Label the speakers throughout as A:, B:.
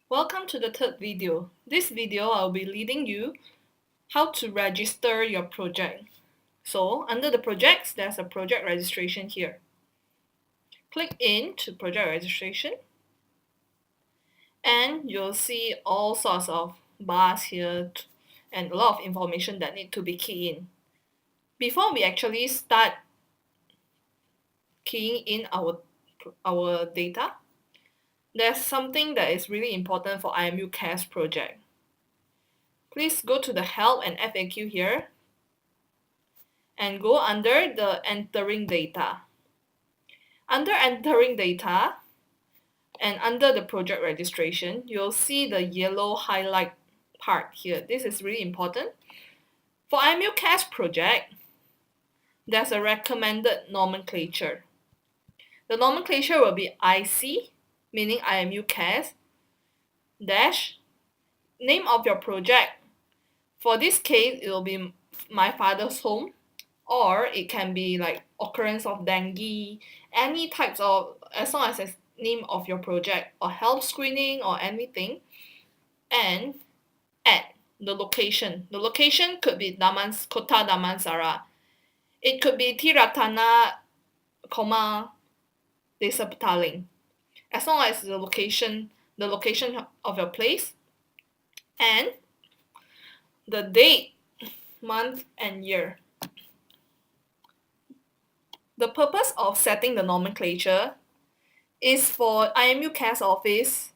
A: Welcome to the third video. This video I'll be leading you how to register your project. So under the projects, there's a project registration here. Click into project registration and you'll see all sorts of bars here and a lot of information that need to be keyed in. Before we actually start keying in our data, there's something that is really important for IMU Cares project. Please go to the help and FAQ here and go under the entering data. Under entering data and under the project registration, you'll see the yellow highlight part here. This is really important. For IMU Cares project, there's a recommended nomenclature. The nomenclature will be IC, meaning IMU Cares, dash, name of your project. For this case, it will be My Father's Home, or it can be like occurrence of dengue, any types of, as long as it's name of your project, or health screening or anything, and add the location. The location could be Kota Damansara. It could be Tiratana, Desa Petaling. As long as the location of your place, and the date, month, and year. The purpose of setting the nomenclature is for IMU Cares Office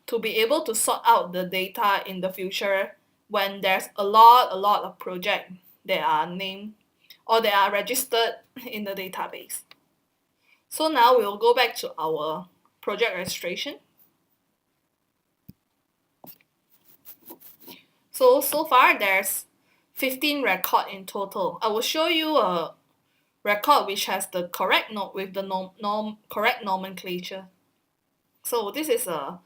A: to be able to sort out the data in the future when there's a lot of projects that are named or they are registered in the database. So now we'll go back to our project registration. So far there's 15 records in total. I will show you a record which has the correct with the correct nomenclature. So this is a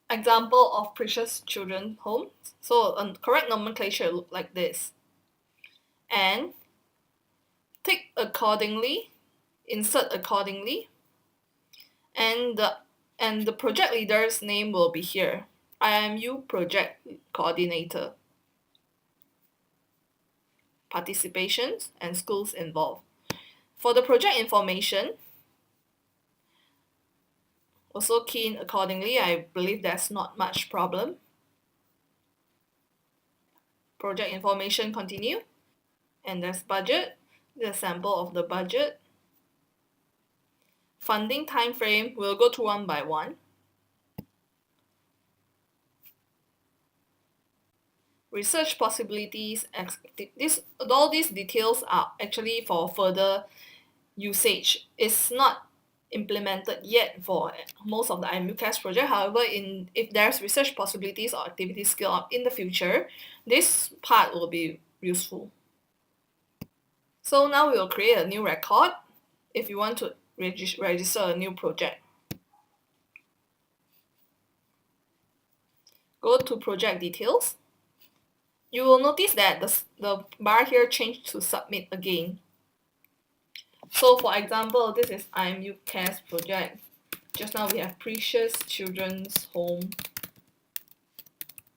A: example of Precious Children Home. So a correct nomenclature look like this. And tick accordingly, insert accordingly, and the project leader's name will be here. IMU Project Coordinator. Participations and schools involved. For the project information, also key in accordingly. I believe there's not much problem. Project information continue. And there's budget, the sample of the budget. Funding time frame, we'll go through one by one. Research possibilities, all these details are actually for further usage. It's not implemented yet for most of the IMU Cares project. However, if there's research possibilities or activity scale up in the future, this part will be useful. So now we will create a new record if you want to register a new project. Go to project details. You will notice that the bar here changed to submit again. So for example, this is IMU Cares project. Just now we have Precious Children's Home,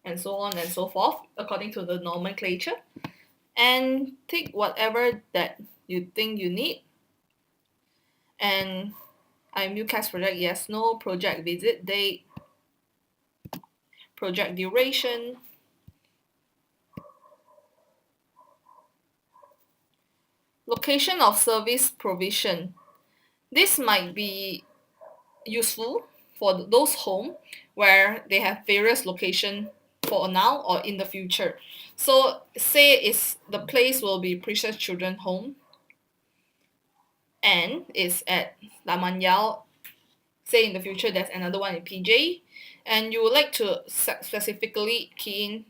A: and so on and so forth, according to the nomenclature. And tick whatever that you think you need. And IMU Cares project, yes, no, project visit date, project duration, location of service provision. This might be useful for those homes where they have various locations for now or in the future. So say the place will be Precious Children Home and it's at Danial. Say in the future there's another one in PJ, and you would like to specifically key in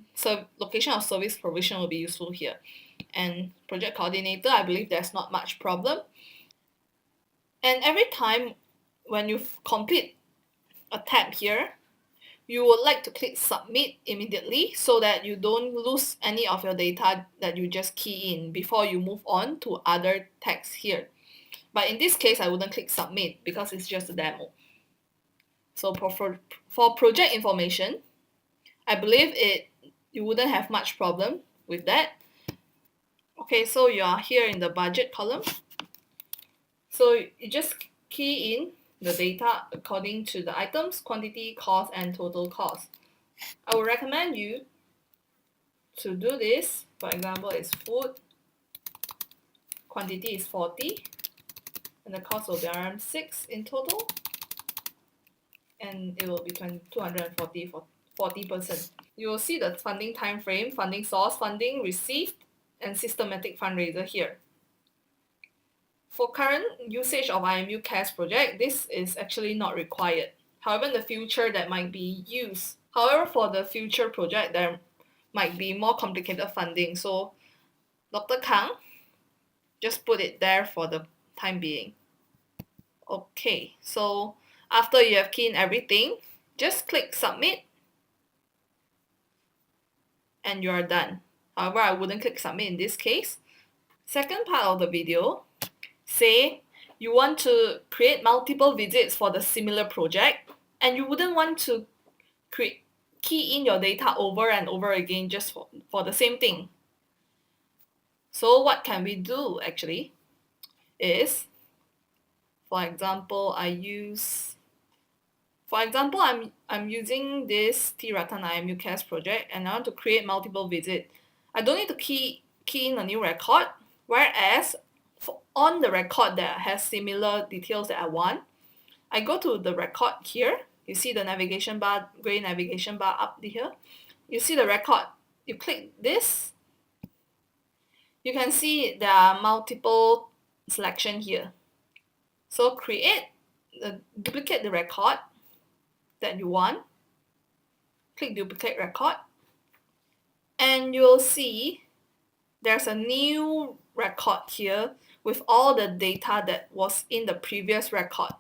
A: location of service provision will be useful here. And project coordinator, I believe there's not much problem. And every time when you complete a tab here, you would like to click submit immediately so that you don't lose any of your data that you just key in before you move on to other text here. But in this case, I wouldn't click submit because it's just a demo. So for project information, I believe you wouldn't have much problem with that. Okay, so you are here in the budget column. So you just key in the data according to the items, quantity, cost, and total cost. I would recommend you to do this. For example, it's food, quantity is 40, and the cost will be around 6 in total, and it will be 240 for 40%. You will see the funding time frame, funding source, funding received, and systematic fundraiser here. For current usage of IMU Cares project, this is actually not required. However, in the future, that might be used. However, for the future project, there might be more complicated funding. So Dr. Kang just put it there for the time being. Okay, so after you have keyed in everything, just click submit and you are done. However, I wouldn't click submit in this case. Second part of the video, say you want to create multiple visits for the similar project and you wouldn't want to key in your data over and over again just for the same thing. So what can we do actually is, for example, I'm using this T Ratan IMU Cares project and I want to create multiple visits. I don't need to key in a new record, whereas on the record that has similar details that I want, I go to the record here. You see the navigation bar, gray navigation bar up here. You see the record. You click this. You can see there are multiple selection here. So duplicate the record that you want. Click duplicate record. And you'll see there's a new record here with all the data that was in the previous record.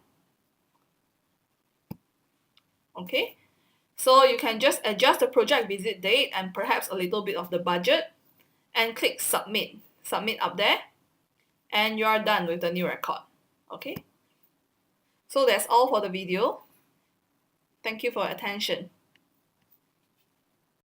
A: Okay, so you can just adjust the project visit date and perhaps a little bit of the budget and click submit. Submit up there and you are done with the new record. Okay, so that's all for the video. Thank you for your attention.